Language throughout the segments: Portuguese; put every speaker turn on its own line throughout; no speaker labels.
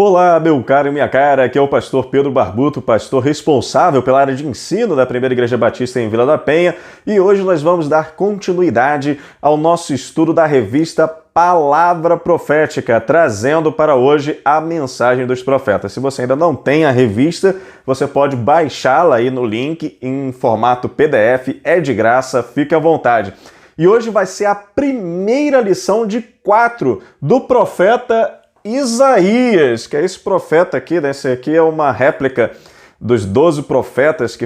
Olá, meu caro e minha cara, aqui é o pastor Pedro Barbuto, pastor responsável pela área de ensino da Primeira Igreja Batista em Vila da Penha, e hoje nós vamos dar continuidade ao nosso estudo da revista Palavra Profética, trazendo para hoje a mensagem dos profetas. Se você ainda não tem a revista, você pode baixá-la aí no link em formato PDF, é de graça, fique à vontade. E hoje vai ser a primeira lição de 4 do profeta Isaías, que é esse profeta aqui, né? Esse aqui é uma réplica dos 12 profetas que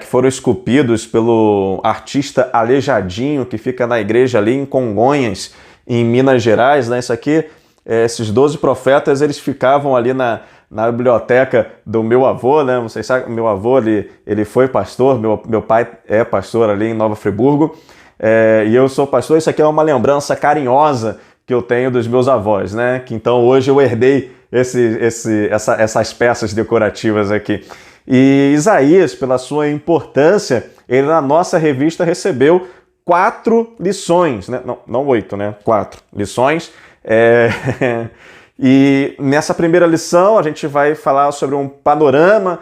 foram esculpidos pelo artista Aleijadinho, que fica na igreja ali em Congonhas, em Minas Gerais, né? Isso aqui, esses 12 profetas, eles ficavam ali na biblioteca do meu avô, né? Vocês sabem, meu avô, ele foi pastor, meu pai é pastor ali em Nova Friburgo, e eu sou pastor. Isso aqui é uma lembrança carinhosa que eu tenho dos meus avós, né? Que então hoje eu herdei essas peças decorativas aqui. E Isaías, pela sua importância, ele na nossa revista recebeu 4 lições, né? Não 8, né? 4 lições. E nessa primeira lição a gente vai falar sobre um panorama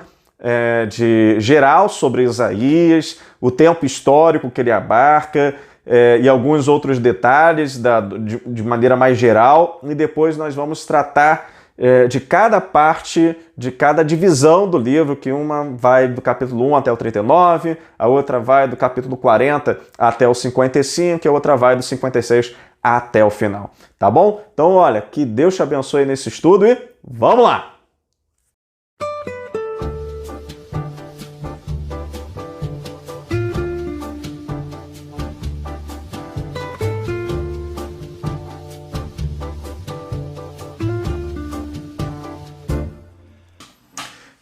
geral sobre Isaías, o tempo histórico que ele abarca, e alguns outros detalhes de maneira mais geral, e depois nós vamos tratar de cada parte, de cada divisão do livro, que uma vai do capítulo 1 até o 39, a outra vai do capítulo 40 até o 55, e a outra vai do 56 até o final, tá bom? Então, olha, que Deus te abençoe nesse estudo e vamos lá!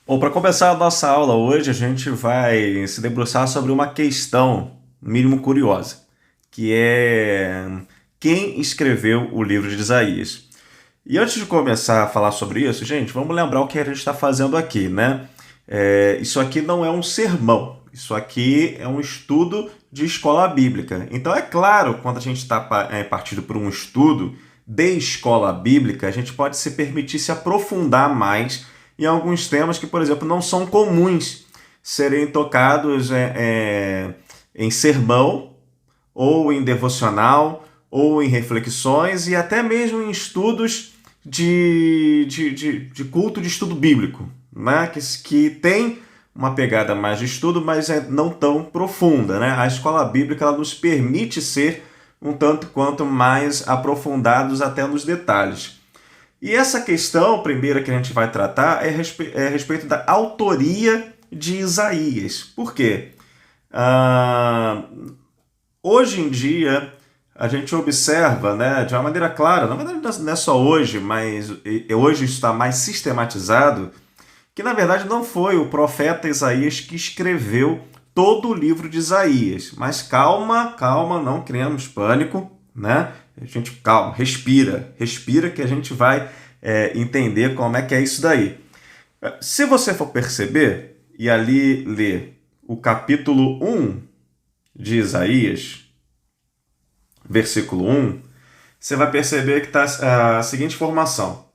Bom, para começar a nossa aula hoje, a gente vai se debruçar sobre uma questão, no mínimo curiosa, que é quem escreveu o livro de Isaías. E antes de começar a falar sobre isso, gente, vamos lembrar o que a gente está fazendo aqui, né? Isso aqui não é um sermão, isso aqui é um estudo de escola bíblica. Então, é claro, quando a gente está partindo por um estudo de escola bíblica, a gente pode se permitir se aprofundar mais em alguns temas que, por exemplo, não são comuns serem tocados em sermão, ou em devocional, ou em reflexões, e até mesmo em estudos de culto de estudo bíblico, né? Que tem uma pegada mais de estudo, mas não tão profunda, né? A escola bíblica ela nos permite ser um tanto quanto mais aprofundados até nos detalhes. E essa questão primeira que a gente vai tratar é a respeito da autoria de Isaías. Por quê? Hoje em dia, a gente observa, né, de uma maneira clara, na verdade não é só hoje, mas hoje isso está mais sistematizado, que na verdade não foi o profeta Isaías que escreveu todo o livro de Isaías. Mas calma, não criamos pânico, né? A gente, calma, respira que a gente vai entender como é que é isso daí. Se você for perceber e ali ler o capítulo 1 de Isaías, versículo 1, você vai perceber que está a seguinte informação.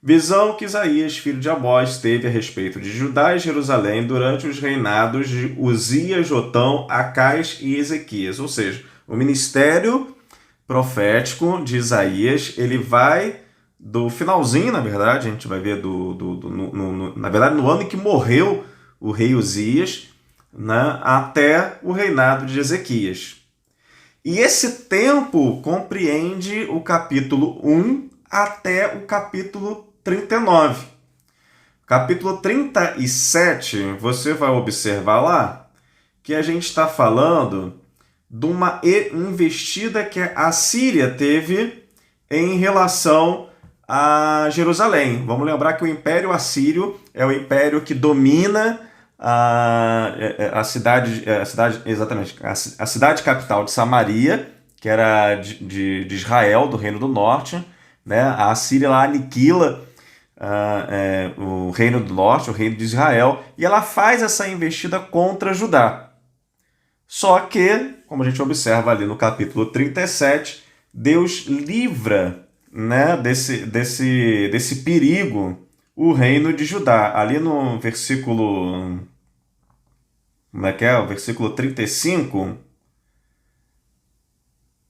Visão que Isaías, filho de Amós, teve a respeito de Judá e Jerusalém durante os reinados de Uzias, Jotão, Acais e Ezequias. Ou seja, o ministério profético de Isaías, ele vai do finalzinho, na verdade, a gente vai ver na verdade, no ano em que morreu o rei Uzias, né, até o reinado de Ezequias. E esse tempo compreende o capítulo 1 até o capítulo 39. Capítulo 37, você vai observar lá que a gente está falando de uma investida que a Síria teve em relação a Jerusalém. Vamos lembrar que o Império Assírio é o império que domina a cidade capital de Samaria, que era de Israel, do Reino do Norte, né? A Assíria lá aniquila o Reino do Norte, o Reino de Israel, e ela faz essa investida contra Judá. Só que, como a gente observa ali no capítulo 37, Deus livra né, desse perigo o reino de Judá. Ali no versículo, como é que é? O versículo 35.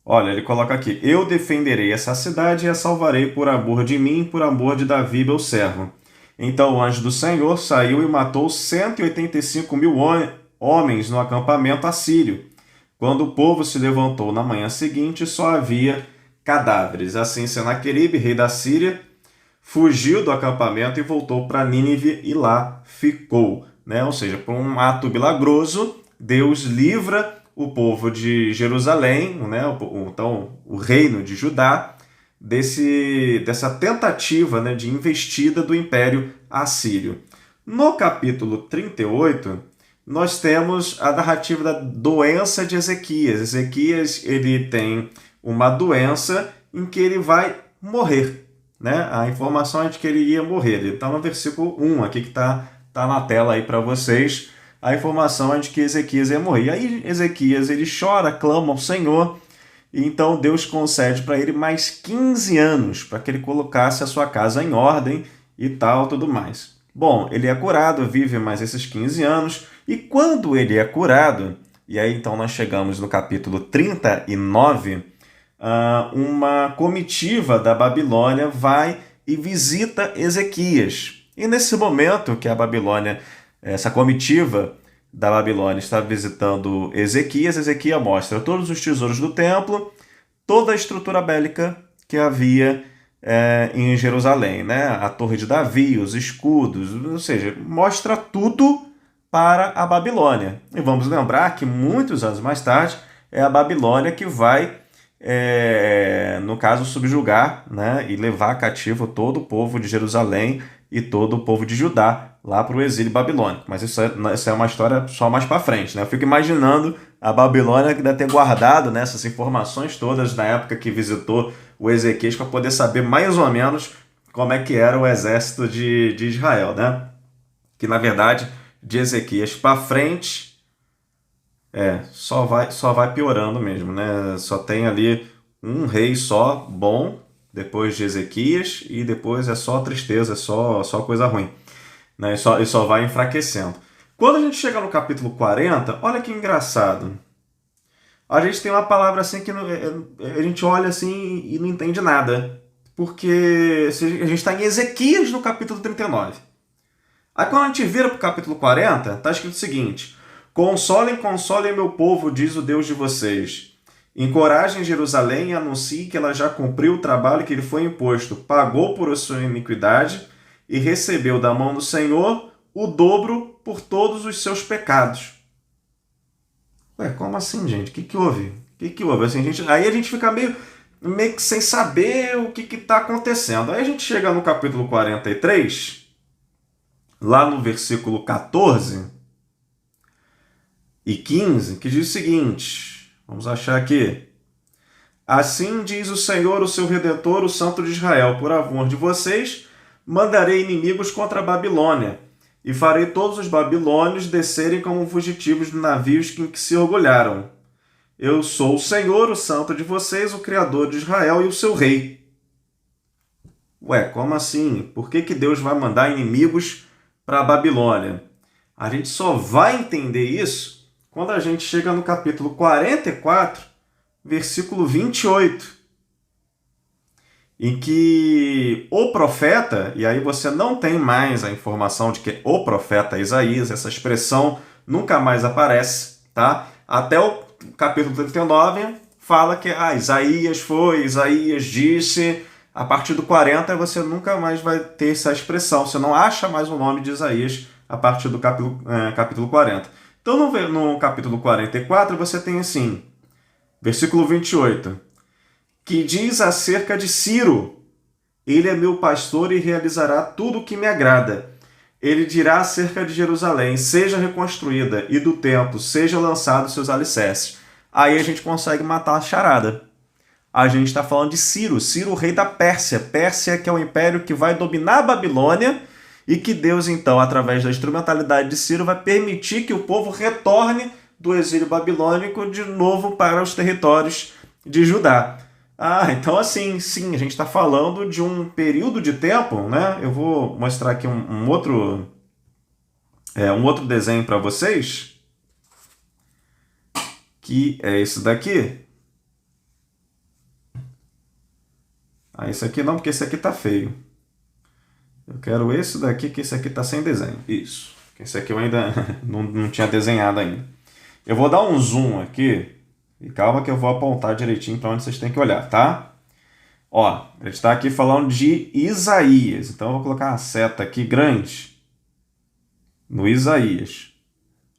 Olha, ele coloca aqui: Eu defenderei essa cidade e a salvarei por amor de mim, por amor de Davi, meu servo. Então o anjo do Senhor saiu e matou 185 mil homens no acampamento assírio. Quando o povo se levantou na manhã seguinte, só havia cadáveres. Assim, Senaqueribe, rei da Síria, fugiu do acampamento e voltou para Nínive e lá ficou. Né? Ou seja, por um ato milagroso, Deus livra o povo de Jerusalém, né? Então o reino de Judá, dessa tentativa, né, de investida do Império Assírio. No capítulo 38, nós temos a narrativa da doença de Ezequias. Ezequias, ele tem uma doença em que ele vai morrer. Né? A informação é de que ele ia morrer. Ele está no versículo 1 aqui que está na tela aí para vocês. A informação é de que Ezequias ia morrer. E aí Ezequias, ele chora, clama ao Senhor, e então Deus concede para ele mais 15 anos para que ele colocasse a sua casa em ordem e tal, tudo mais. Bom, ele é curado, vive mais esses 15 anos, e quando ele é curado, e aí então nós chegamos no capítulo 39, uma comitiva da Babilônia vai e visita Ezequias. E nesse momento que a Babilônia, essa comitiva da Babilônia está visitando Ezequias, Ezequias mostra todos os tesouros do templo, toda a estrutura bélica que havia em Jerusalém, né? A Torre de Davi, os escudos, ou seja, mostra tudo para a Babilônia. E vamos lembrar que muitos anos mais tarde é a Babilônia que vai, no caso, subjugar, né? E levar cativo todo o povo de Jerusalém e todo o povo de Judá lá para o exílio babilônico. Mas isso é uma história só mais para frente. Né? Eu fico imaginando a Babilônia que deve ter guardado, né, essas informações todas na época que visitou o Ezequias para poder saber mais ou menos como é que era o exército de Israel. Né? Que, na verdade, de Ezequias para frente, só vai piorando mesmo. Né? Só tem ali um rei só bom, depois de Ezequias, e depois é só tristeza, é só coisa ruim. Né? E só vai enfraquecendo. Quando a gente chega no capítulo 40, olha que engraçado. A gente tem uma palavra assim que a gente olha assim e não entende nada. Porque a gente está em Ezequias no capítulo 39. Aí quando a gente vira para o capítulo 40, está escrito o seguinte: Consolem meu povo, diz o Deus de vocês. Encorajem Jerusalém e anuncie que ela já cumpriu o trabalho que lhe foi imposto, pagou por sua iniquidade e recebeu da mão do Senhor o dobro por todos os seus pecados. Ué, como assim, gente? O que houve? O que houve? Assim, aí a gente fica meio que sem saber o que está acontecendo. Aí a gente chega no capítulo 43, lá no versículo 14 e 15, que diz o seguinte... Vamos achar aqui. Assim diz o Senhor, o seu Redentor, o Santo de Israel: por amor de vocês, mandarei inimigos contra a Babilônia, e farei todos os babilônios descerem como fugitivos de navios em que se orgulharam. Eu sou o Senhor, o Santo de vocês, o Criador de Israel e o seu Rei. Ué, como assim? Por que Deus vai mandar inimigos para a Babilônia? A gente só vai entender isso quando a gente chega no capítulo 44, versículo 28, em que o profeta, e aí você não tem mais a informação de que o profeta Isaías, essa expressão nunca mais aparece, tá? Até o capítulo 39 fala que Isaías disse. A partir do 40 você nunca mais vai ter essa expressão, você não acha mais o nome de Isaías a partir do capítulo 40. Então, no capítulo 44, você tem assim, versículo 28, que diz acerca de Ciro: Ele é meu pastor e realizará tudo o que me agrada. Ele dirá acerca de Jerusalém: seja reconstruída, e do templo seja lançado seus alicerces. Aí a gente consegue matar a charada. A gente está falando de Ciro, rei da Pérsia. Pérsia, que é o império que vai dominar a Babilônia, e que Deus, então, através da instrumentalidade de Ciro, vai permitir que o povo retorne do exílio babilônico de novo para os territórios de Judá. Ah, então assim, sim, a gente está falando de um período de tempo, né? Eu vou mostrar aqui um outro desenho para vocês, que é esse daqui. Ah, esse aqui não, porque esse aqui tá feio. Eu quero esse daqui, que esse aqui tá sem desenho. Isso. Esse aqui eu ainda não tinha desenhado ainda. Eu vou dar um zoom aqui, e calma que eu vou apontar direitinho para onde vocês têm que olhar, tá? Ó, a gente está aqui falando de Isaías, então eu vou colocar uma seta aqui grande no Isaías,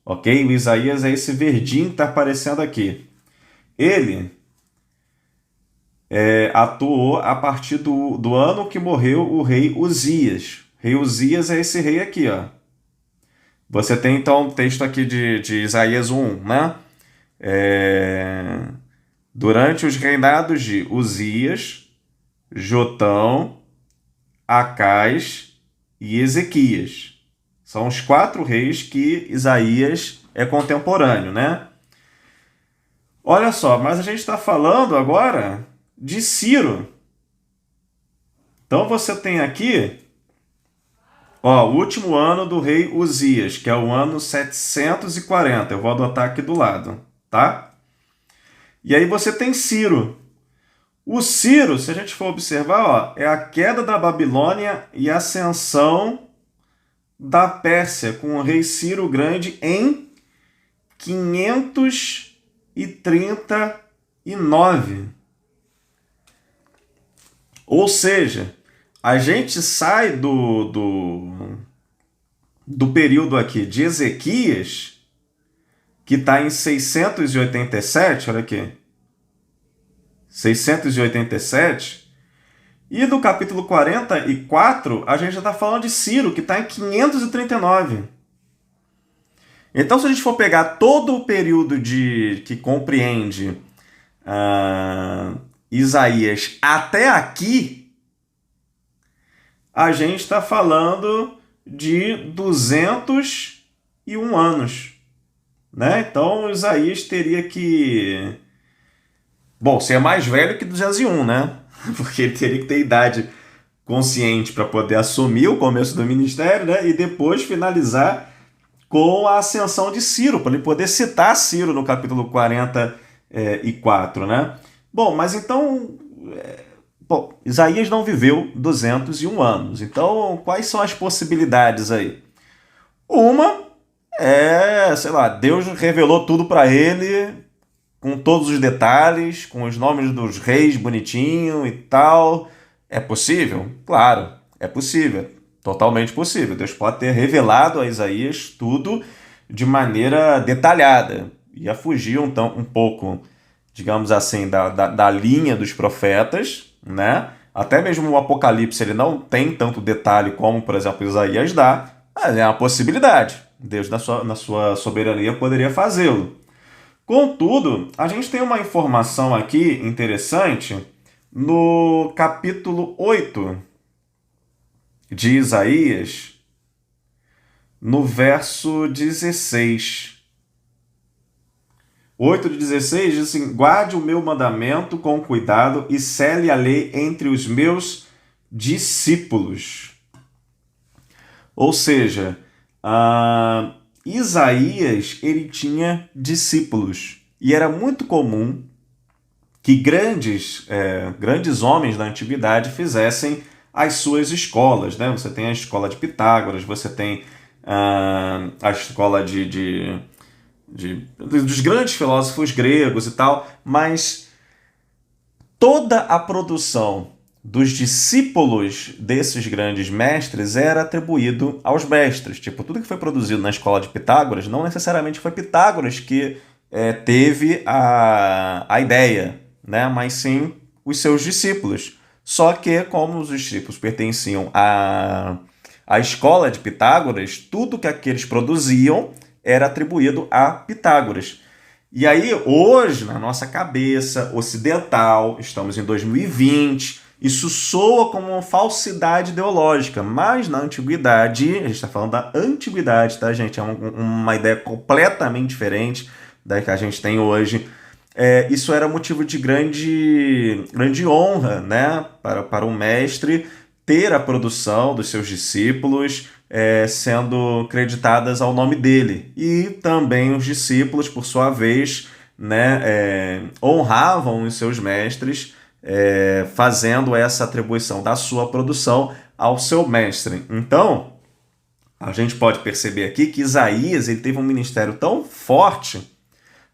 ok? O Isaías é esse verdinho que está aparecendo aqui. Ele atuou a partir do ano que morreu o rei Uzias. Rei Uzias é esse rei aqui, ó. Você tem então o texto aqui de Isaías 1, né? Durante os reinados de Uzias, Jotão, Acás e Ezequias. São os 4 reis que Isaías é contemporâneo, né? Olha só, mas a gente está falando agora de Ciro. Então você tem aqui, ó, o último ano do rei Uzias, que é o ano 740. Eu vou adotar aqui do lado, tá? E aí você tem Ciro. O Ciro, se a gente for observar, ó, é a queda da Babilônia e a ascensão da Pérsia, com o rei Ciro Grande em 539. Ou seja, a gente sai do período aqui de Ezequias, que está em 687, olha aqui, 687, e do capítulo 44, a gente já está falando de Ciro, que está em 539. Então, se a gente for pegar todo o período que compreende Isaías até aqui, a gente está falando de 201 anos. Né? Então, Isaías teria que... Bom, ser mais velho que 201, né? Porque ele teria que ter idade consciente para poder assumir o começo do ministério, né? E depois finalizar com a ascensão de Ciro, para ele poder citar Ciro no capítulo 44, né? Bom, mas então... Isaías não viveu 201 anos. Então, quais são as possibilidades aí? Uma sei lá, Deus revelou tudo para ele, com todos os detalhes, com os nomes dos reis bonitinho e tal. É possível? Claro, é possível. Totalmente possível. Deus pode ter revelado a Isaías tudo de maneira detalhada. Ia fugir um pouco, digamos assim, da linha dos profetas, né? Até mesmo o Apocalipse ele não tem tanto detalhe como, por exemplo, Isaías dá, mas é uma possibilidade. Deus, na sua soberania, poderia fazê-lo. Contudo, a gente tem uma informação aqui interessante no capítulo 8 de Isaías, no verso 16. 8 de 16 diz assim: guarde o meu mandamento com cuidado e cele a lei entre os meus discípulos. Ou seja, Isaías ele tinha discípulos e era muito comum que grandes homens da antiguidade fizessem as suas escolas, né? Você tem a escola de Pitágoras, você tem a escola dos grandes filósofos gregos e tal, mas toda a produção dos discípulos desses grandes mestres era atribuído aos mestres. Tipo, tudo que foi produzido na escola de Pitágoras não necessariamente foi Pitágoras que teve a ideia, né? Mas sim os seus discípulos. Só que, como os discípulos pertenciam à escola de Pitágoras, tudo que aqueles produziam era atribuído a Pitágoras. E aí, hoje, na nossa cabeça ocidental, estamos em 2020, isso soa como uma falsidade ideológica, mas na antiguidade, a gente está falando da antiguidade, tá, gente? É uma ideia completamente diferente da que a gente tem hoje. isso era motivo de grande honra, né, para um mestre ter a produção dos seus discípulos sendo creditadas ao nome dele. E também os discípulos, por sua vez, né, honravam os seus mestres, fazendo essa atribuição da sua produção ao seu mestre. Então, a gente pode perceber aqui que Isaías ele teve um ministério tão forte,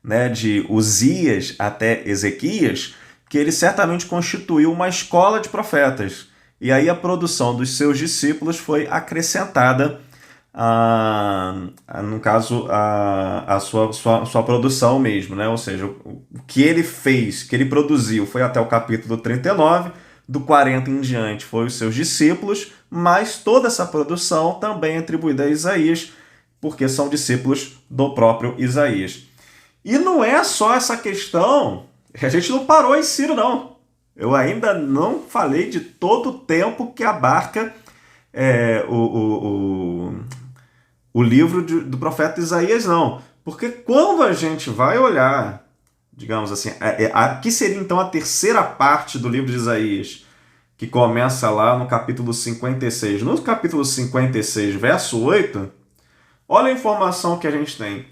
né, de Uzias até Ezequias, que ele certamente constituiu uma escola de profetas. E aí a produção dos seus discípulos foi acrescentada, no caso, a sua produção mesmo, né? Ou seja, o que ele fez, que ele produziu, foi até o capítulo 39, do 40 em diante foi os seus discípulos, mas toda essa produção também é atribuída a Isaías, porque são discípulos do próprio Isaías. E não é só essa questão, a gente não parou em Ciro, não. Eu ainda não falei de todo o tempo que abarca o livro do profeta Isaías, não. Porque quando a gente vai olhar, digamos assim, aqui seria então a terceira parte do livro de Isaías, que começa lá no capítulo 56. No capítulo 56, verso 8, olha a informação que a gente tem.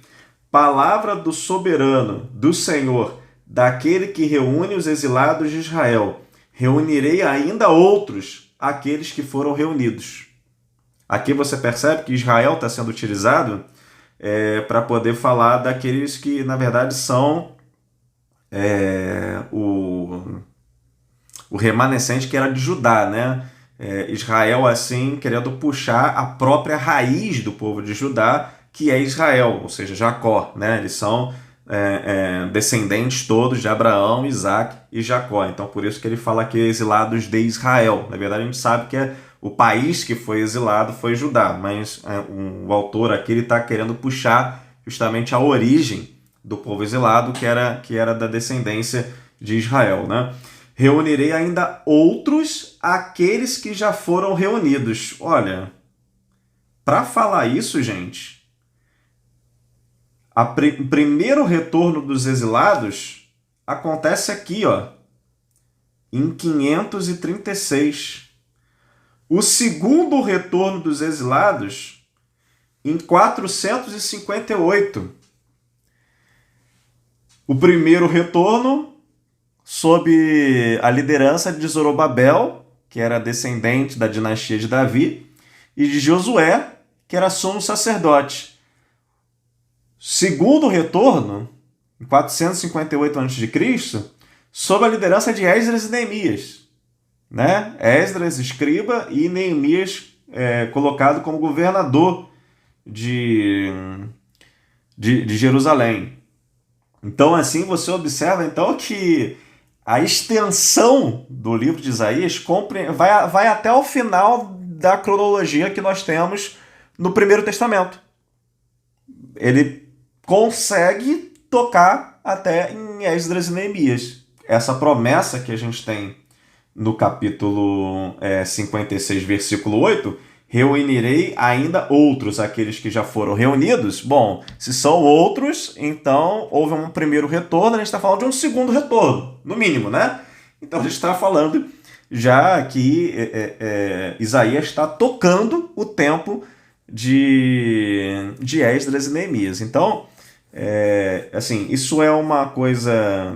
Palavra do soberano, do Senhor, daquele que reúne os exilados de Israel. Reunirei ainda outros, aqueles que foram reunidos. Aqui você percebe que Israel está sendo utilizado para poder falar daqueles que, na verdade, são o remanescente que era de Judá, né? Israel, assim, querendo puxar a própria raiz do povo de Judá, que é Israel, ou seja, Jacó, né? Eles são descendentes todos de Abraão, Isaac e Jacó. Então, por isso que ele fala aqui exilados de Israel. Na verdade, a gente sabe que o país que foi exilado foi Judá, mas o autor aqui está querendo puxar justamente a origem do povo exilado, que era da descendência de Israel, né? Reunirei ainda outros, aqueles que já foram reunidos. Olha, para falar isso, gente, o primeiro retorno dos exilados acontece aqui, ó, em 536. O segundo retorno dos exilados em 458. O primeiro retorno sob a liderança de Zorobabel, que era descendente da dinastia de Davi, e de Josué, que era sumo sacerdote. Segundo retorno, em 458 a.C., sob a liderança de Esdras e Neemias. Né? Esdras, escriba, e Neemias colocado como governador de Jerusalém. Então, assim, você observa então que a extensão do livro de Isaías vai até o final da cronologia que nós temos no Primeiro Testamento. Ele consegue tocar até em Esdras e Neemias. Essa promessa que a gente tem no capítulo 56, versículo 8, reunirei ainda outros, aqueles que já foram reunidos. Bom, se são outros, então houve um primeiro retorno, a gente está falando de um segundo retorno, no mínimo, né? Então a gente está falando já que Isaías está tocando o tempo de Esdras e Neemias. Então, assim, isso é uma coisa,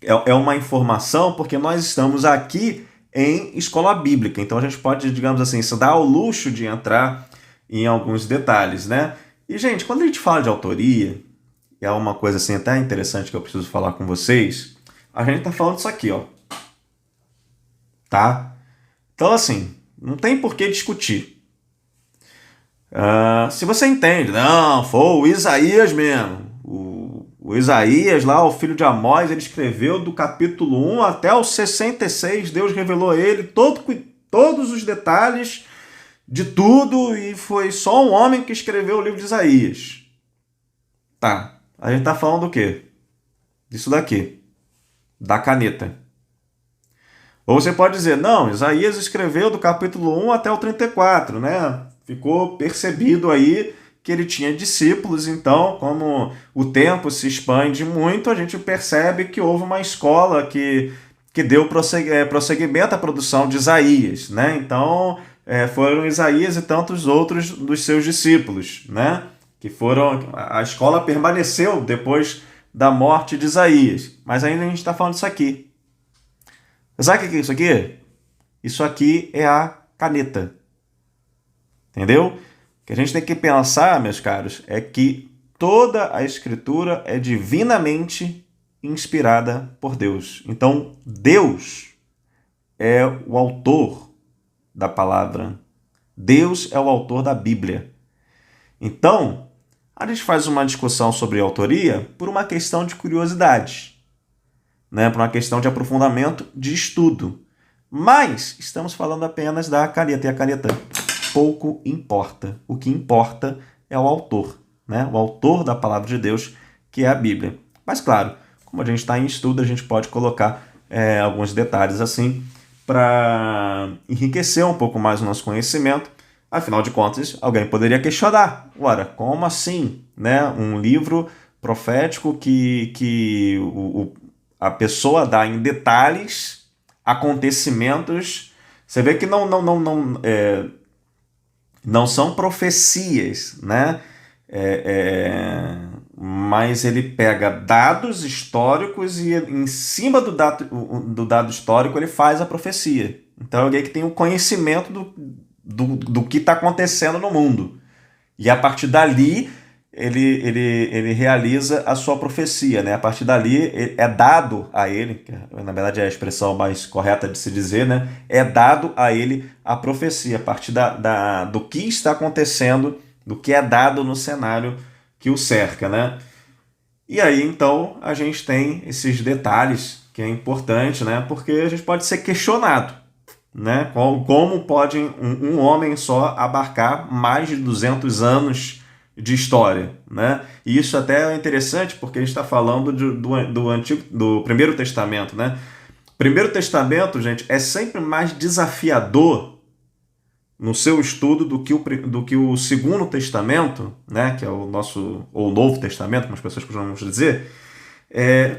é uma informação, porque nós estamos aqui em escola bíblica, então a gente pode, digamos assim, se dar ao luxo de entrar em alguns detalhes, né? E, gente, quando a gente fala de autoria, é uma coisa assim até interessante que eu preciso falar com vocês, a gente tá falando disso aqui, ó. Tá? Então, assim, não tem por que discutir. Se você entende, não, foi o Isaías mesmo. O Isaías lá, o filho de Amós, ele escreveu do capítulo 1 até o 66, Deus revelou a ele todos os detalhes de tudo e foi só um homem que escreveu o livro de Isaías. Tá, a gente tá falando do quê? Disso daqui, da caneta. Ou você pode dizer, não, Isaías escreveu do capítulo 1 até o 34, né? Ficou percebido aí que ele tinha discípulos. Então, como o tempo se expande muito, a gente percebe que houve uma escola que deu prosseguimento à produção de Isaías, né? Então, foram Isaías e tantos outros dos seus discípulos, né? Que foram... A escola permaneceu depois da morte de Isaías. Mas ainda a gente está falando disso aqui. Sabe o que é isso aqui? Isso aqui é a caneta. Entendeu? O que a gente tem que pensar, meus caros, é que toda a Escritura é divinamente inspirada por Deus. Então, Deus é o autor da palavra. Deus é o autor da Bíblia. Então, a gente faz uma discussão sobre autoria por uma questão de curiosidade, né? Por uma questão de aprofundamento, de estudo. Mas estamos falando apenas da caneta, e a caneta pouco importa. O que importa é o autor, né? O autor da palavra de Deus, que é a Bíblia. Mas, claro, como a gente está em estudo, a gente pode colocar alguns detalhes assim para enriquecer um pouco mais o nosso conhecimento. Afinal de contas, alguém poderia questionar. Ora, como assim? Né? Um livro profético que a pessoa dá em detalhes acontecimentos. Você vê que não são profecias, né? Mas ele pega dados históricos e em cima do dado histórico ele faz a profecia. Então é alguém que tem o conhecimento do que está acontecendo no mundo. E a partir dali ele realiza a sua profecia, né? A partir dali é dado a ele, que na verdade é a expressão mais correta de se dizer, né? É dado a ele a profecia, a partir do que está acontecendo, do que é dado no cenário que o cerca, né? E aí, então, a gente tem esses detalhes que é importante, né? Porque a gente pode ser questionado, né? Como pode um homem só abarcar mais de 200 anos de história, né? E isso até é interessante porque a gente está falando do Primeiro Testamento, né? Primeiro Testamento, gente, é sempre mais desafiador no seu estudo do que o Segundo Testamento, né? Que é o nosso, ou o Novo Testamento, como as pessoas costumam dizer.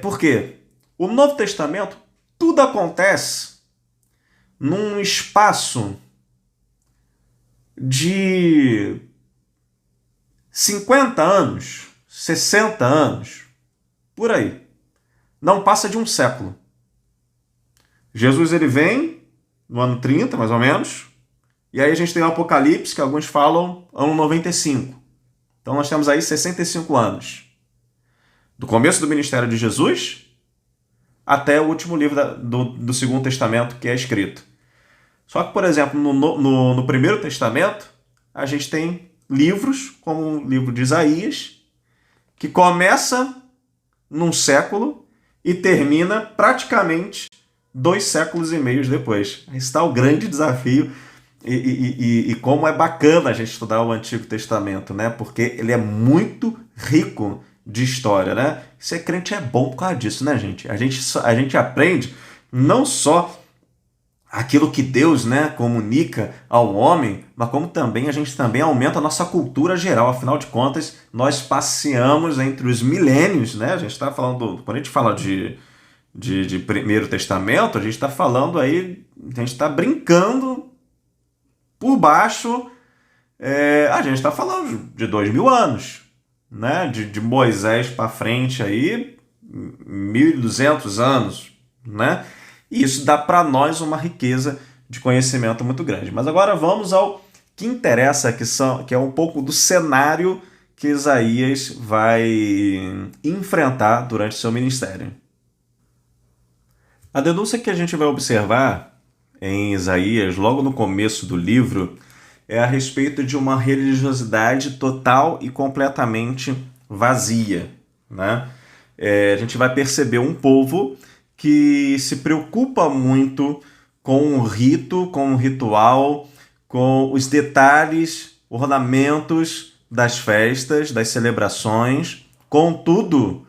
Por quê? O Novo Testamento, tudo acontece num espaço de 50 anos, 60 anos, por aí. Não passa de um século. Jesus ele vem no ano 30, mais ou menos, e aí a gente tem o Apocalipse, que alguns falam ano 95. Então nós temos aí 65 anos. Do começo do ministério de Jesus até o último livro do Segundo Testamento que é escrito. Só que, por exemplo, no Primeiro Testamento, a gente tem livros, como o livro de Isaías, que começa num século e termina praticamente 2 séculos e meio depois. Aí está o grande desafio e como é bacana a gente estudar o Antigo Testamento, né? Porque ele é muito rico de história, né? Ser crente é bom por causa disso, né, gente? A gente aprende não só aquilo que Deus, né, comunica ao homem, mas como também a gente também aumenta a nossa cultura geral. Afinal de contas, nós passeamos entre os milênios, né? A gente está falando, quando a gente fala de Primeiro Testamento, a gente está falando aí, a gente está brincando por baixo, a gente está falando de 2000 anos, né? De Moisés para frente aí, 1200 anos, né? E isso dá para nós uma riqueza de conhecimento muito grande. Mas agora vamos ao que interessa, que é um pouco do cenário que Isaías vai enfrentar durante seu ministério. A denúncia que a gente vai observar em Isaías, logo no começo do livro, é a respeito de uma religiosidade total e completamente vazia, né? A gente vai perceber um povo que se preocupa muito com o rito, com o ritual, com os detalhes, ornamentos das festas, das celebrações. Contudo,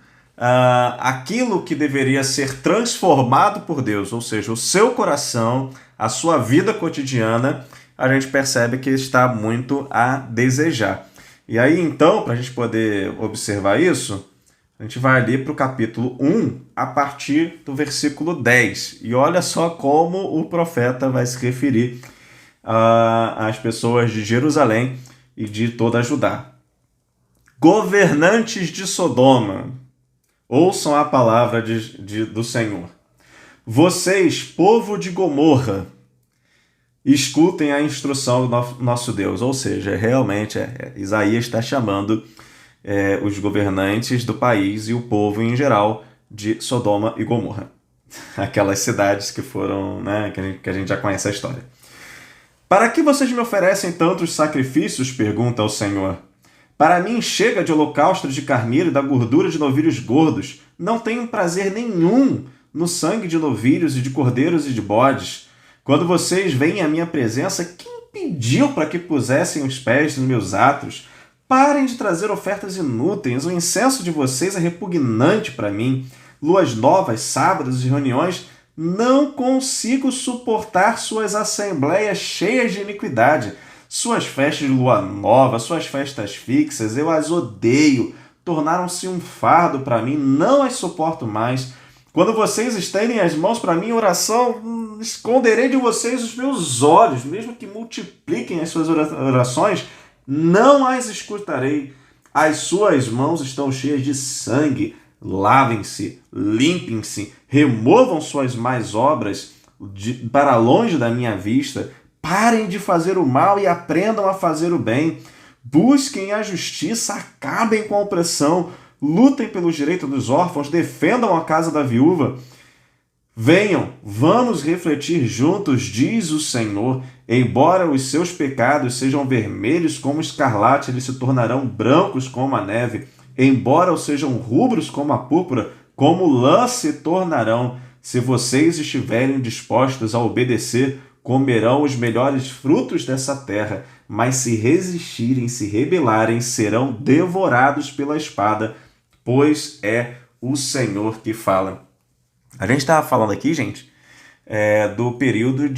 aquilo que deveria ser transformado por Deus, ou seja, o seu coração, a sua vida cotidiana, a gente percebe que está muito a desejar. E aí, então, para a gente poder observar isso, a gente vai ali para o capítulo 1, a partir do versículo 10. E olha só como o profeta vai se referir às pessoas de Jerusalém e de toda a Judá. Governantes de Sodoma, ouçam a palavra do Senhor. Vocês, povo de Gomorra, escutem a instrução do nosso Deus. Ou seja, realmente, Isaías está chamando os governantes do país e o povo em geral de Sodoma e Gomorra. Aquelas cidades que foram, né, que a gente já conhece a história. Para que vocês me oferecem tantos sacrifícios? Pergunta o Senhor. Para mim chega de holocaustos de carneiro e da gordura de novilhos gordos. Não tenho prazer nenhum no sangue de novilhos e de cordeiros e de bodes. Quando vocês vêm à minha presença, quem pediu para que pusessem os pés nos meus atos? Parem de trazer ofertas inúteis. O incenso de vocês é repugnante para mim. Luas novas, sábados e reuniões. Não consigo suportar suas assembleias cheias de iniquidade. Suas festas de lua nova, suas festas fixas, eu as odeio. Tornaram-se um fardo para mim, não as suporto mais. Quando vocês estendem as mãos para mim em oração, esconderei de vocês os meus olhos, mesmo que multipliquem as suas orações, não as escutarei. As suas mãos estão cheias de sangue. Lavem-se, limpem-se, removam suas más obras para longe da minha vista. Parem de fazer o mal e aprendam a fazer o bem. Busquem a justiça, acabem com a opressão. Lutem pelos direitos dos órfãos, defendam a casa da viúva. Venham, vamos refletir juntos, diz o Senhor. Embora os seus pecados sejam vermelhos como escarlate, eles se tornarão brancos como a neve. Embora sejam rubros como a púrpura, como lã se tornarão. Se vocês estiverem dispostos a obedecer, comerão os melhores frutos dessa terra. Mas se resistirem, se rebelarem, serão devorados pela espada, pois é o Senhor que fala. A gente estava falando aqui, gente, do período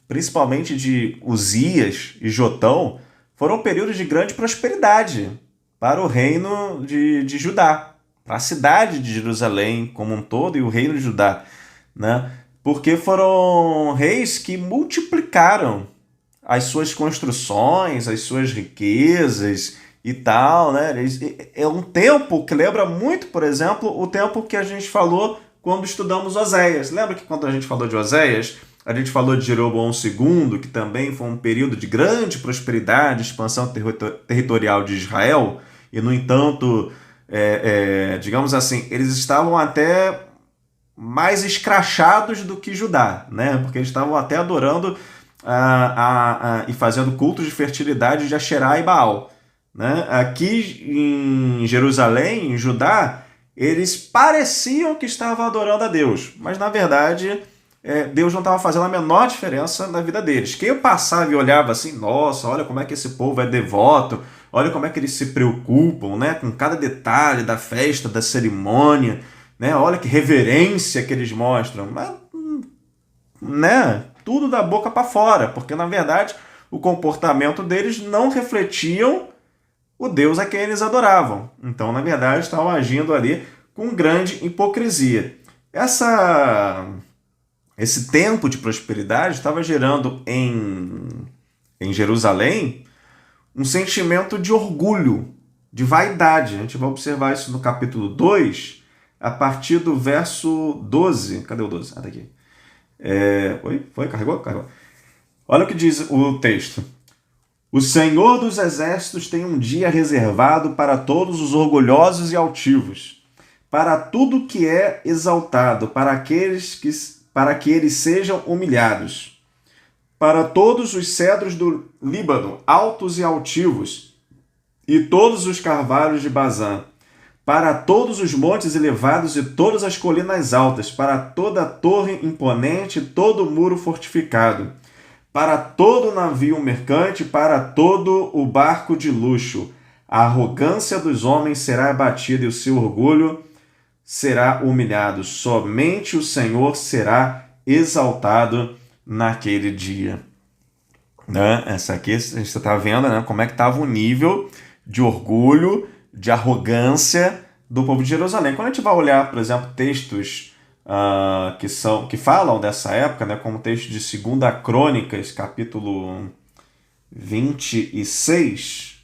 principalmente de Uzias e Jotão, foram períodos de grande prosperidade para o reino de Judá, para a cidade de Jerusalém como um todo e o reino de Judá, né? Porque foram reis que multiplicaram as suas construções, as suas riquezas e tal, né? É um tempo que lembra muito, por exemplo, o tempo que a gente falou quando estudamos Oséias. Lembra que quando a gente falou de Oséias, a gente falou de Jeroboão II, que também foi um período de grande prosperidade, expansão territorial de Israel, e, no entanto, digamos assim, eles estavam até mais escrachados do que Judá, né? Porque eles estavam até adorando e fazendo cultos de fertilidade de Asherá e Baal, né? Aqui em Jerusalém, em Judá, eles pareciam que estavam adorando a Deus, mas na verdade Deus não estava fazendo a menor diferença na vida deles. Quem passava e olhava assim, nossa, olha como é que esse povo é devoto, olha como é que eles se preocupam, né, com cada detalhe da festa, da cerimônia, né, olha que reverência que eles mostram, mas, né, tudo da boca para fora, porque na verdade o comportamento deles não refletiam o Deus a quem eles adoravam. Então, na verdade, estavam agindo ali com grande hipocrisia. Esse tempo de prosperidade estava gerando em Jerusalém um sentimento de orgulho, de vaidade. A gente vai observar isso no capítulo 2, a partir do verso 12. Cadê o 12? Ah, tá aqui. Foi? Carregou? Olha o que diz o texto. O Senhor dos Exércitos tem um dia reservado para todos os orgulhosos e altivos, para tudo que é exaltado, para que eles sejam humilhados, para todos os cedros do Líbano, altos e altivos, e todos os carvalhos de Bazã, para todos os montes elevados e todas as colinas altas, para toda a torre imponente e todo o muro fortificado, para todo navio mercante, para todo o barco de luxo. A arrogância dos homens será abatida e o seu orgulho será humilhado. Somente o Senhor será exaltado naquele dia. né? Essa aqui você está vendo, né, como é que estava o nível de orgulho, de arrogância do povo de Jerusalém. Quando a gente vai olhar, por exemplo, textos que falam dessa época, né, como o texto de 2 Crônicas, capítulo 26,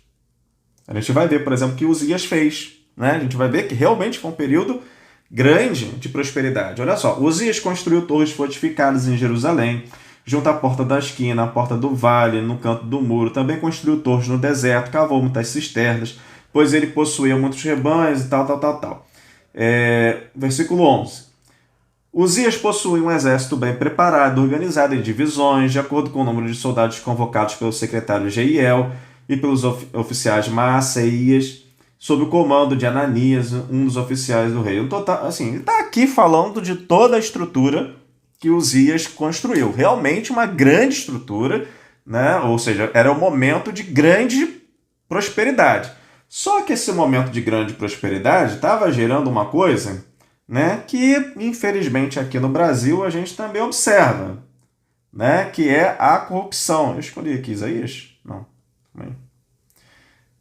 a gente vai ver, por exemplo, que Uzias fez. Né? A gente vai ver que realmente foi um período grande de prosperidade. Olha só, Uzias construiu torres fortificadas em Jerusalém, junto à porta da esquina, à porta do vale, no canto do muro. Também construiu torres no deserto, cavou muitas cisternas, pois ele possuía muitos rebanhos e tal. Versículo 11. Uzias possuía um exército bem preparado, organizado em divisões, de acordo com o número de soldados convocados pelo secretário Jeiel e pelos oficiais Maaseias, sob o comando de Ananias, um dos oficiais do rei. Então, ele está aqui falando de toda a estrutura que Uzias construiu. Realmente uma grande estrutura, né? Ou seja, era um momento de grande prosperidade. Só que esse momento de grande prosperidade estava gerando uma coisa, né, que, infelizmente, aqui no Brasil a gente também observa, né, que é a corrupção. Eu escolhi aqui Isaías? Não.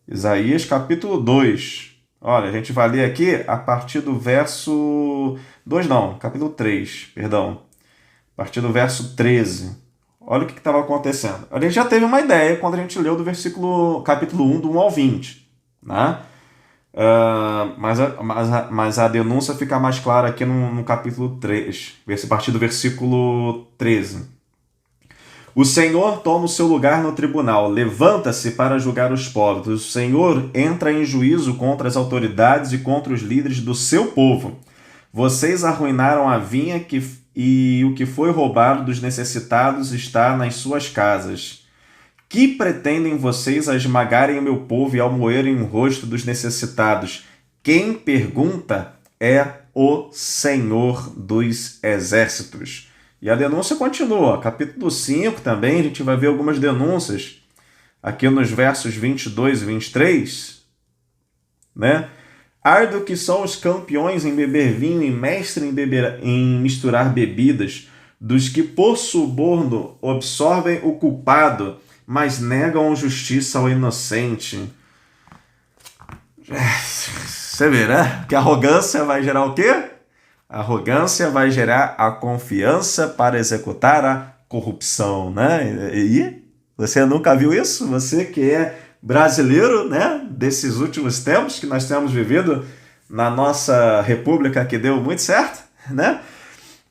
Isaías capítulo 2. Olha, a gente vai ler aqui a partir do verso 2, não, capítulo 3, perdão. A partir do verso 13. Olha o que estava acontecendo. A gente já teve uma ideia quando a gente leu do capítulo 1, do 1 ao 20. Né? Mas a denúncia fica mais clara aqui no capítulo 3, a partir do versículo 13. O Senhor toma o seu lugar no tribunal, levanta-se para julgar os povos. O Senhor entra em juízo contra as autoridades e contra os líderes do seu povo. Vocês arruinaram a vinha e o que foi roubado dos necessitados está nas suas casas. Que pretendem vocês a esmagarem o meu povo e ao moerem o rosto dos necessitados? Quem pergunta é o Senhor dos Exércitos. E a denúncia continua. Capítulo 5 também, a gente vai ver algumas denúncias. Aqui nos versos 22 e 23. Né? Ardo que são os campeões em beber vinho e mestre em misturar bebidas, dos que por suborno absorvem o culpado, mas negam justiça ao inocente. Você vê, né? Que a arrogância vai gerar o quê? A arrogância vai gerar a confiança para executar a corrupção, né? E você nunca viu isso? Você que é brasileiro, né? Desses últimos tempos que nós temos vivido na nossa república, que deu muito certo, né?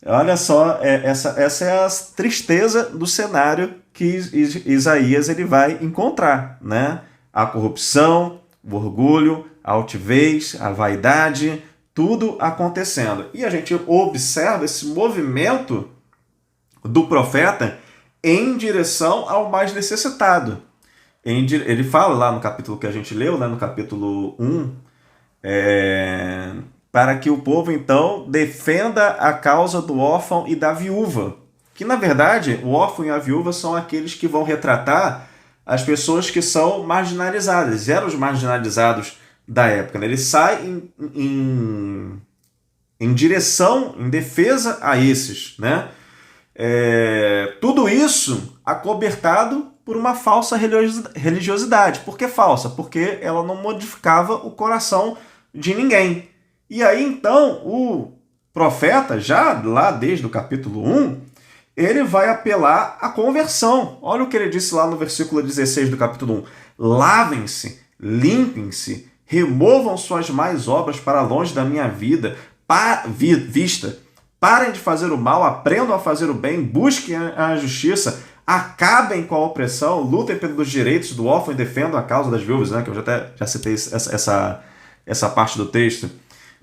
Olha só, essa é a tristeza do cenário que Isaías ele vai encontrar, né? A corrupção, o orgulho, a altivez, a vaidade, tudo acontecendo. E a gente observa esse movimento do profeta em direção ao mais necessitado. Ele fala lá no capítulo que a gente leu, né, no capítulo 1, para que o povo, então, defenda a causa do órfão e da viúva. Que, na verdade, o órfão e a viúva são aqueles que vão retratar as pessoas que são marginalizadas, eram os marginalizados da época. Né? Ele sai em direção, em defesa a esses. Né? Tudo isso acobertado por uma falsa religiosidade. Por que falsa? Porque ela não modificava o coração de ninguém. E aí, então, o profeta, já lá desde o capítulo 1, ele vai apelar à conversão. Olha o que ele disse lá no versículo 16 do capítulo 1. Lavem-se, limpem-se, removam suas más obras para longe da minha vista. Parem de fazer o mal, aprendam a fazer o bem, busquem a justiça, acabem com a opressão, lutem pelos direitos do órfão e defendam a causa das viúvas, né? Que eu já citei essa parte do texto.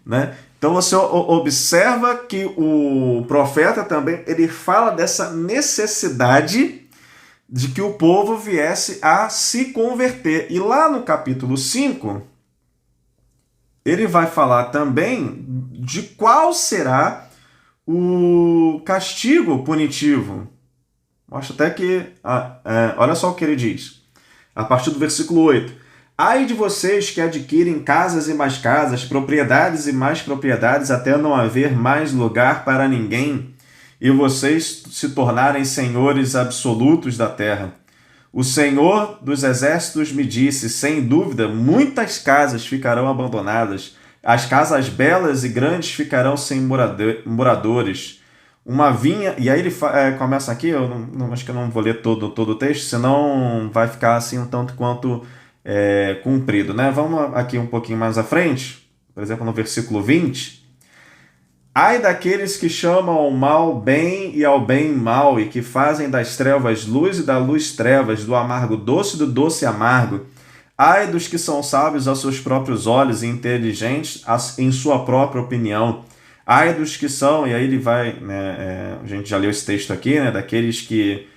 Né? Então você observa que o profeta também ele fala dessa necessidade de que o povo viesse a se converter. E lá no capítulo 5, ele vai falar também de qual será o castigo punitivo. Acho até que... olha só o que ele diz. A partir do versículo 8. Ai de vocês que adquirem casas e mais casas, propriedades e mais propriedades, até não haver mais lugar para ninguém, e vocês se tornarem senhores absolutos da terra. O Senhor dos Exércitos me disse, sem dúvida, muitas casas ficarão abandonadas, as casas belas e grandes ficarão sem moradores. Uma vinha... E aí ele começa aqui, eu acho que eu não vou ler todo o texto, senão vai ficar assim um tanto quanto comprido, né? Vamos aqui um pouquinho mais à frente, por exemplo, no versículo 20. Ai daqueles que chamam ao mal bem e ao bem mal, e que fazem das trevas luz e da luz trevas, do amargo doce e do doce amargo. Ai dos que são sábios aos seus próprios olhos e inteligentes em sua própria opinião. Ai dos que são, e aí ele vai, né, a gente já leu esse texto aqui, né, daqueles que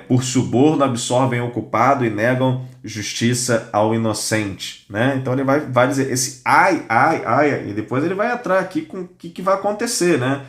por suborno absorvem o culpado e negam justiça ao inocente, né? Então ele vai dizer esse ai, e depois ele vai entrar aqui com o que vai acontecer, né?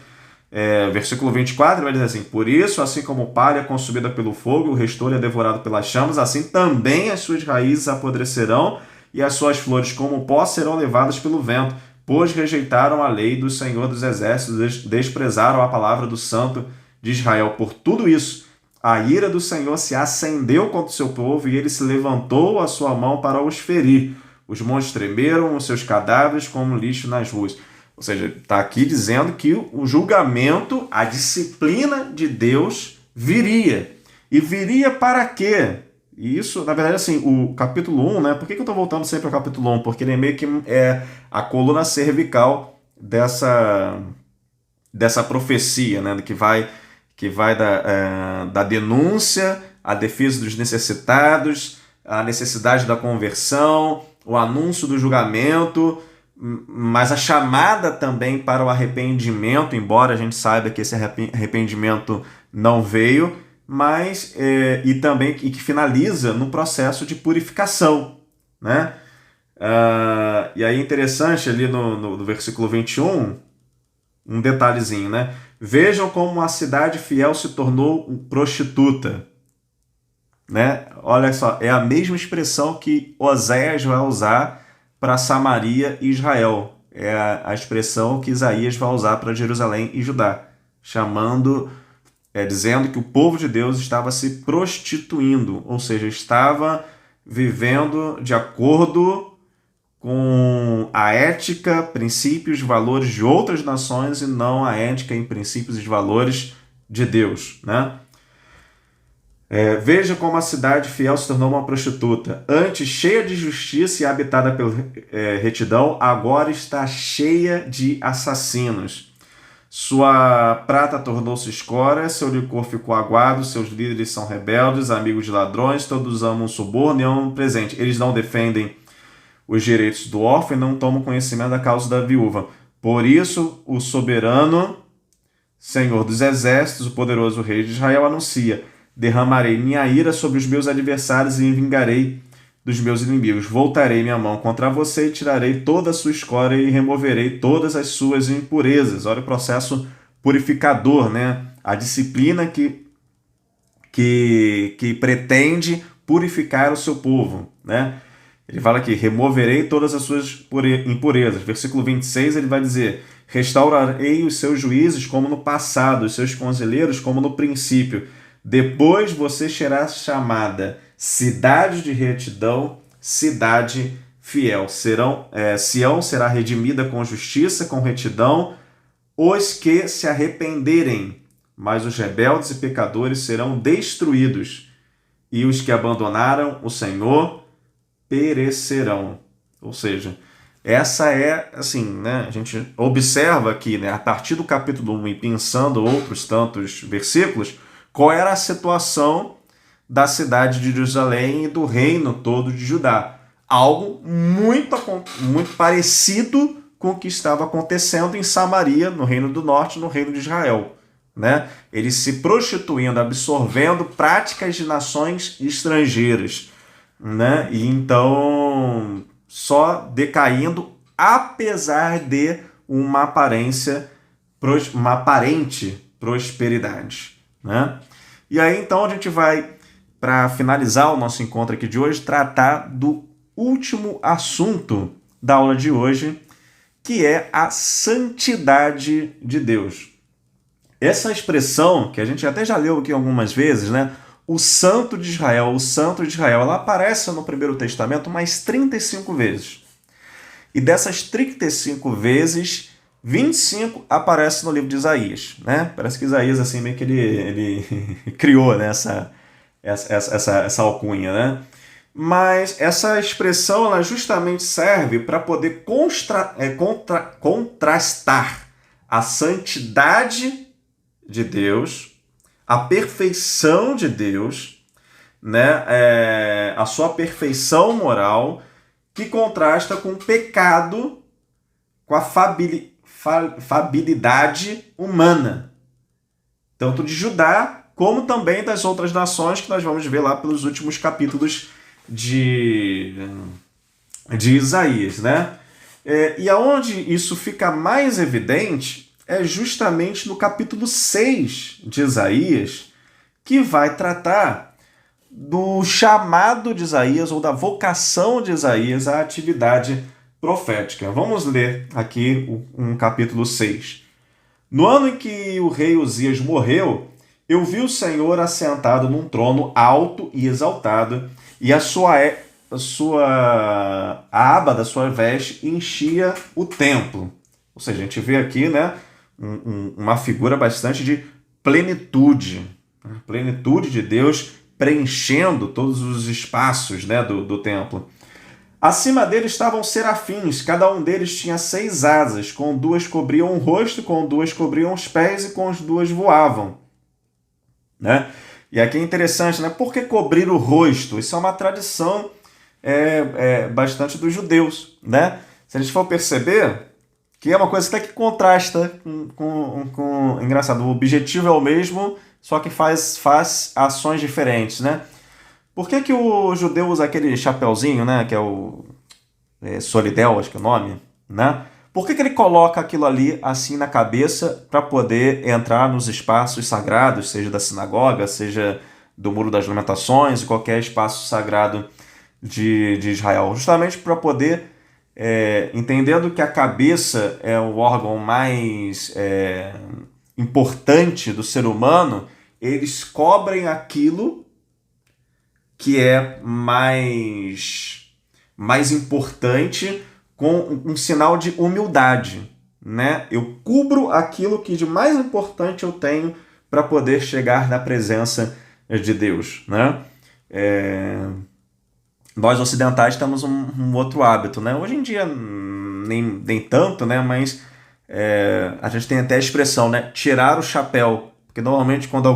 Versículo 24 ele vai dizer assim: por isso, assim como o palha é consumida pelo fogo, o restolho é devorado pelas chamas, assim também as suas raízes apodrecerão e as suas flores como pó serão levadas pelo vento, pois rejeitaram a lei do Senhor dos Exércitos, desprezaram a palavra do Santo de Israel. Por tudo isso, a ira do Senhor se acendeu contra o seu povo e ele se levantou a sua mão para os ferir. Os montes tremeram, os seus cadáveres como lixo nas ruas. Ou seja, está aqui dizendo que o julgamento, a disciplina de Deus viria. E viria para quê? E isso, na verdade, assim, o capítulo 1, né? Por que eu estou voltando sempre ao capítulo 1? Porque ele é meio que a coluna cervical dessa profecia, né? Que vai da denúncia, a defesa dos necessitados, a necessidade da conversão, o anúncio do julgamento, mas a chamada também para o arrependimento, embora a gente saiba que esse arrependimento não veio, mas e que finaliza no processo de purificação, né? E aí é interessante ali no versículo 21, um detalhezinho, né? Vejam como a cidade fiel se tornou prostituta, né? Olha só, é a mesma expressão que Oséias vai usar para Samaria e Israel. É a expressão que Isaías vai usar para Jerusalém e Judá, dizendo que o povo de Deus estava se prostituindo, ou seja, estava vivendo de acordo com a ética, princípios, valores de outras nações e não a ética e princípios e valores de Deus, né? Veja como a cidade fiel se tornou uma prostituta. Antes cheia de justiça e habitada pela retidão, agora está cheia de assassinos. Sua prata tornou-se escória, seu licor ficou aguado, seus líderes são rebeldes, amigos de ladrões, todos amam suborno e amam presente. Eles não defendem os direitos do órfão e não tomam conhecimento da causa da viúva. Por isso, o soberano Senhor dos Exércitos, o poderoso Rei de Israel, anuncia: derramarei minha ira sobre os meus adversários e me vingarei dos meus inimigos. Voltarei minha mão contra você e tirarei toda a sua escória e removerei todas as suas impurezas. Olha o processo purificador, né? A disciplina que pretende purificar o seu povo, né? Ele fala aqui: removerei todas as suas impurezas. Versículo 26 ele vai dizer: restaurarei os seus juízes como no passado, os seus conselheiros como no princípio. Depois você será chamada cidade de retidão, cidade fiel. Sião será redimida com justiça, com retidão, os que se arrependerem. Mas os rebeldes e pecadores serão destruídos, e os que abandonaram o Senhor perecerão. Ou seja, essa assim, né? A gente observa aqui, né, a partir do capítulo 1 e pensando outros tantos versículos, qual era a situação da cidade de Jerusalém e do reino todo de Judá. Algo muito parecido com o que estava acontecendo em Samaria, no reino do norte, no reino de Israel, né? Eles se prostituindo, absorvendo práticas de nações estrangeiras, né? E então só decaindo, apesar de uma aparente prosperidade, né? E aí então a gente vai, para finalizar o nosso encontro aqui de hoje, tratar do último assunto da aula de hoje, que é a santidade de Deus. Essa expressão, que a gente até já leu aqui algumas vezes, né? o Santo de Israel, o Santo de Israel, ela aparece no Primeiro Testamento mais 35 vezes. E dessas 35 vezes, 25 aparece no livro de Isaías, né? Parece que Isaías, assim, meio que ele criou, né, essa alcunha, né? Mas essa expressão, ela justamente serve para poder contrastar a santidade de Deus, a perfeição de Deus, né? A sua perfeição moral, que contrasta com o pecado, com a fabilidade humana, tanto de Judá como também das outras nações, que nós vamos ver lá pelos últimos capítulos de Isaías, né? E aonde isso fica mais evidente é justamente no capítulo 6 de Isaías, que vai tratar do chamado de Isaías ou da vocação de Isaías à atividade profética. Vamos ler aqui um capítulo 6. No ano em que o rei Uzias morreu, eu vi o Senhor assentado num trono alto e exaltado, e a aba da sua veste enchia o templo. Ou seja, a gente vê aqui, né, uma figura bastante de plenitude. A plenitude de Deus preenchendo todos os espaços, né, do templo. Acima dele estavam serafins, cada um deles tinha 6 asas, com 2 cobriam o rosto, com 2 cobriam os pés e com as 2 voavam. Né? E aqui é interessante, né? Por que cobrir o rosto? Isso é uma tradição bastante dos judeus. Né? Se a gente for perceber, que é uma coisa até que contrasta com... Engraçado, o objetivo é o mesmo, só que faz ações diferentes, né? Por que o judeu usa aquele chapeuzinho, né? Que é o solidel, acho que é o nome, né? Por que ele coloca aquilo ali assim na cabeça para poder entrar nos espaços sagrados, seja da sinagoga, seja do Muro das Lamentações, qualquer espaço sagrado de Israel? Justamente para poder, entendendo que a cabeça é o órgão mais importante do ser humano, eles cobrem aquilo que é mais importante com um sinal de humildade, né? Eu cubro aquilo que de mais importante eu tenho para poder chegar na presença de Deus, né? Nós ocidentais temos um outro hábito, né? Hoje em dia nem tanto, né? Mas a gente tem até a expressão, né? Tirar o chapéu, porque normalmente quando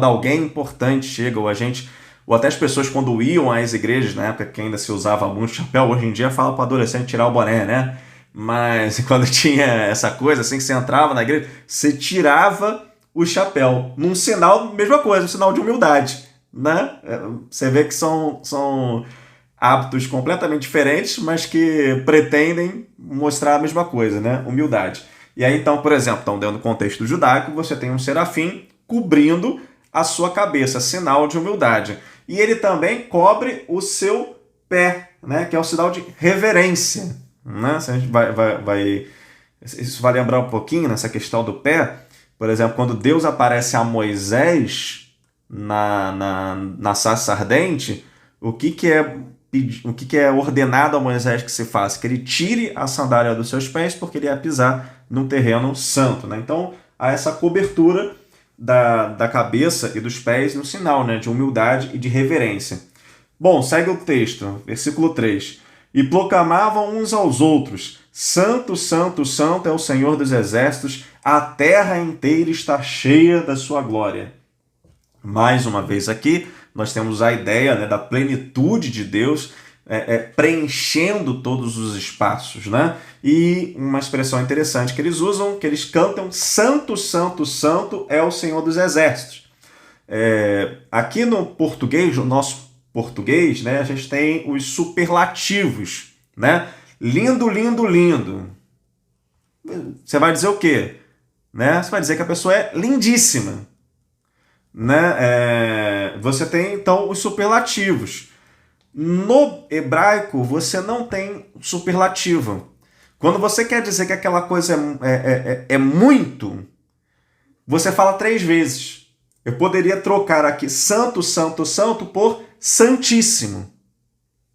alguém importante chega ou até as pessoas quando iam às igrejas, na época que ainda se usava muito chapéu, hoje em dia fala para adolescente tirar o boné, né? Mas quando tinha essa coisa, assim, que você entrava na igreja, você tirava o chapéu, num sinal, mesma coisa, um sinal de humildade, né? Você vê que são hábitos completamente diferentes, mas que pretendem mostrar a mesma coisa, né? Humildade. E aí, então, por exemplo, dentro do contexto judaico, você tem um serafim cobrindo a sua cabeça, sinal de humildade. E ele também cobre o seu pé, né? Que é o sinal de reverência. Né? Se a gente isso vai lembrar um pouquinho nessa questão do pé. Por exemplo, quando Deus aparece a Moisés na sarça ardente, o que é ordenado a Moisés que se faça? Que ele tire a sandália dos seus pés, porque ele ia pisar num terreno santo. Né? Então, há essa cobertura da cabeça e dos pés no sinal, né, de humildade e de reverência. Bom, segue o texto, versículo 3. E proclamavam uns aos outros: Santo, Santo, Santo é o Senhor dos Exércitos, a terra inteira está cheia da sua glória. Mais uma vez aqui, nós temos a ideia, né, da plenitude de Deus preenchendo todos os espaços, né? E uma expressão interessante que eles usam, que eles cantam: Santo, Santo, Santo é o Senhor dos Exércitos. Aqui no português, no nosso português, né, a gente tem os superlativos, né? Lindo, lindo, lindo. Você vai dizer o quê? Né? Você vai dizer que a pessoa é lindíssima. Né? Você tem, então, os superlativos. No hebraico, você não tem superlativo. Quando você quer dizer que aquela coisa é muito, você fala 3 vezes. Eu poderia trocar aqui santo, santo, santo por santíssimo,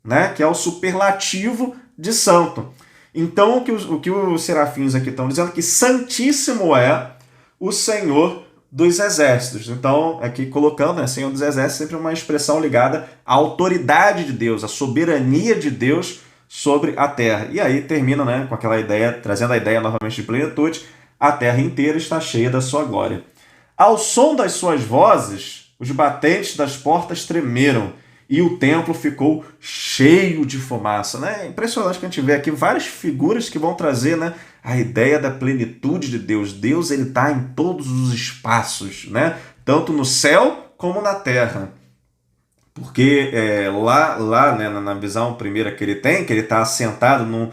né? Que é o superlativo de santo. Então, o que os serafins aqui estão dizendo é que santíssimo é o Senhor dos Exércitos. Então, aqui colocando, né, Senhor dos Exércitos, sempre uma expressão ligada à autoridade de Deus, à soberania de Deus sobre a terra. E aí termina, né, com aquela ideia, trazendo a ideia novamente de plenitude, a terra inteira está cheia da sua glória. Ao som das suas vozes, os batentes das portas tremeram e o templo ficou cheio de fumaça. Né? É impressionante que a gente vê aqui várias figuras que vão trazer, né, a ideia da plenitude de Deus. Deus está em todos os espaços, né? Tanto no céu como na terra. Porque lá né, na visão primeira que ele tem, que ele está assentado num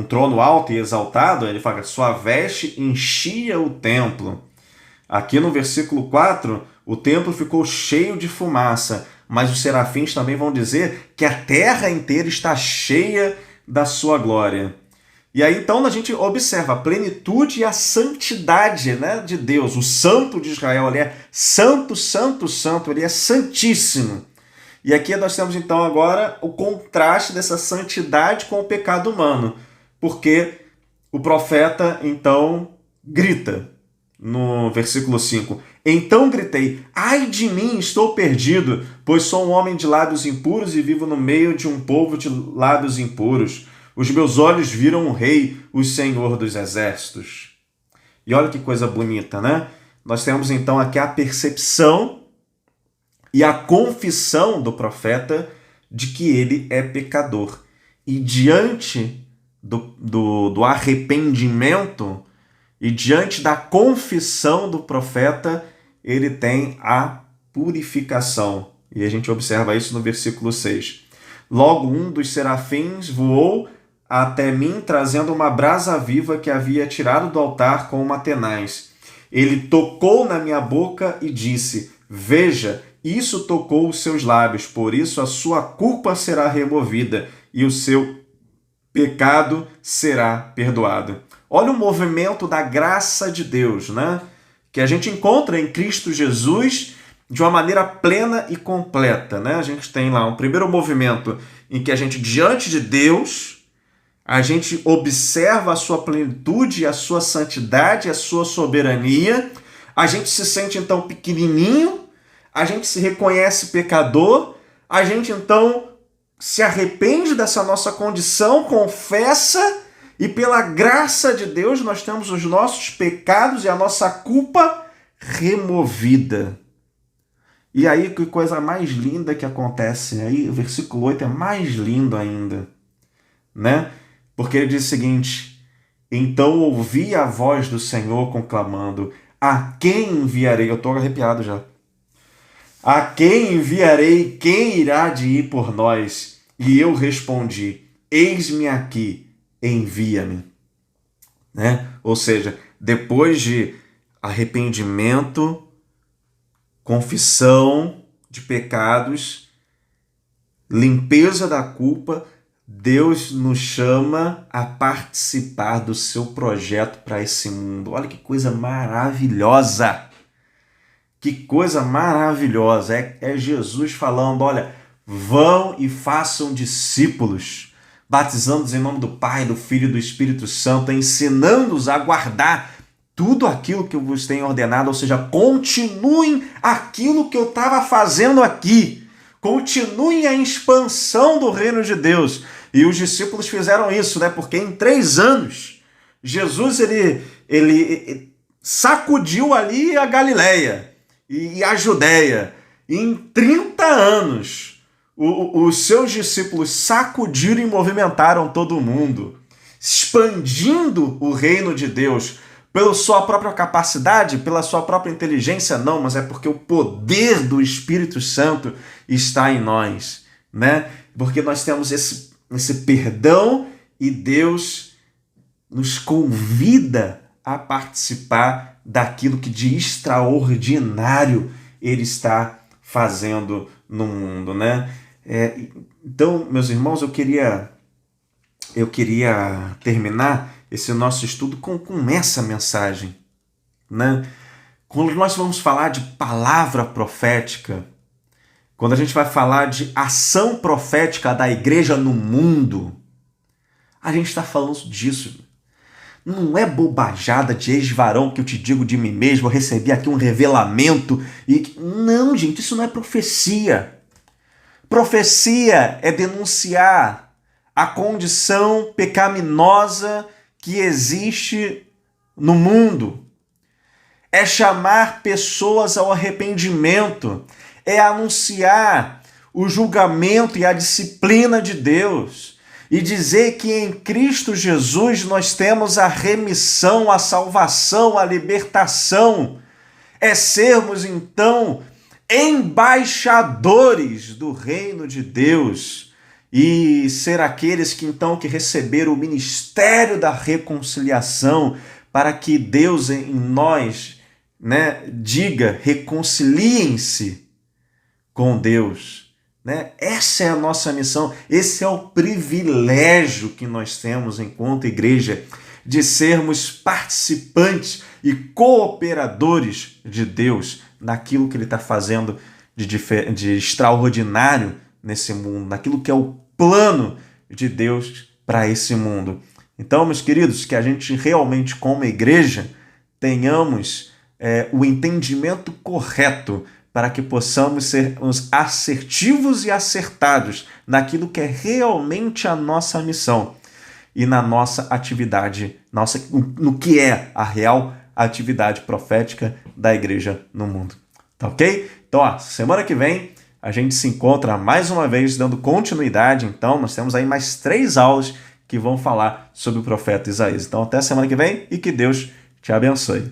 trono alto e exaltado, ele fala que sua veste enchia o templo. Aqui no versículo 4, o templo ficou cheio de fumaça, mas os serafins também vão dizer que a terra inteira está cheia da sua glória. E aí então a gente observa a plenitude e a santidade, né, de Deus. O santo de Israel, ele é santo, santo, santo, ele é santíssimo. E aqui nós temos então agora o contraste dessa santidade com o pecado humano, porque o profeta então grita no versículo 5: então gritei, ai de mim, estou perdido, pois sou um homem de lábios impuros e vivo no meio de um povo de lábios impuros. Os meus olhos viram o Rei, o Senhor dos Exércitos. E olha que coisa bonita, né? Nós temos então aqui a percepção e a confissão do profeta de que ele é pecador. E diante do arrependimento e diante da confissão do profeta, ele tem a purificação. E a gente observa isso no versículo 6. Logo um dos serafins voou até mim, trazendo uma brasa viva que havia tirado do altar com uma tenaz. Ele tocou na minha boca e disse: veja, isso tocou os seus lábios, por isso a sua culpa será removida e o seu pecado será perdoado. Olha o movimento da graça de Deus, né? Que a gente encontra em Cristo Jesus de uma maneira plena e completa, né? A gente tem lá um primeiro movimento em que a gente, diante de Deus, a gente observa a sua plenitude, a sua santidade, a sua soberania. A gente se sente então pequenininho, a gente se reconhece pecador, a gente então se arrepende dessa nossa condição, confessa, e pela graça de Deus nós temos os nossos pecados e a nossa culpa removida. E aí que coisa mais linda que acontece. Aí o versículo 8 é mais lindo ainda, né? Porque ele diz o seguinte: então ouvi a voz do Senhor conclamando: a quem enviarei? Eu estou arrepiado já. A quem enviarei? Quem irá de ir por nós? E eu respondi: eis-me aqui, envia-me. Né? Ou seja, depois de arrependimento, confissão de pecados, limpeza da culpa, Deus nos chama a participar do seu projeto para esse mundo. Olha que coisa maravilhosa! Que coisa maravilhosa! É Jesus falando: olha, vão e façam discípulos, batizando-os em nome do Pai, do Filho e do Espírito Santo, ensinando-os a guardar tudo aquilo que eu vos tenho ordenado, ou seja, continuem aquilo que eu estava fazendo aqui. Continuem a expansão do reino de Deus. E os discípulos fizeram isso, né? Porque em 3 anos, Jesus ele sacudiu ali a Galileia e a Judéia. E em 30 anos, os seus discípulos sacudiram e movimentaram todo mundo, expandindo o reino de Deus. Pela sua própria capacidade, pela sua própria inteligência, não, mas é porque o poder do Espírito Santo está em nós, né? Porque nós temos esse perdão e Deus nos convida a participar daquilo que de extraordinário Ele está fazendo no mundo, né? Então, meus irmãos, eu queria terminar esse nosso estudo com essa mensagem, né? Quando nós vamos falar de palavra profética, quando a gente vai falar de ação profética da igreja no mundo, a gente está falando disso. Não é bobajada de ex-varão que eu te digo de mim mesmo, eu recebi aqui um revelamento. Não, gente, isso não é profecia. Profecia é denunciar a condição pecaminosa que existe no mundo. É chamar pessoas ao arrependimento. É anunciar o julgamento e a disciplina de Deus. E dizer que em Cristo Jesus nós temos a remissão, a salvação, a libertação. É sermos, então, embaixadores do reino de Deus e ser aqueles que, então, que receberam o ministério da reconciliação para que Deus em nós, diga, reconciliem-se com Deus. Essa é a nossa missão, esse é o privilégio que nós temos enquanto igreja, de sermos participantes e cooperadores de Deus naquilo que Ele está fazendo de extraordinário nesse mundo, naquilo que é o plano de Deus para esse mundo. Então, meus queridos, que a gente realmente, como igreja, tenhamos o entendimento correto para que possamos ser assertivos e acertados naquilo que é realmente a nossa missão e na nossa atividade, no que é a real atividade profética da igreja no mundo. Tá ok? Então, semana que vem a gente se encontra mais uma vez dando continuidade. Então, nós temos aí mais 3 aulas que vão falar sobre o profeta Isaías. Então, até semana que vem e que Deus te abençoe.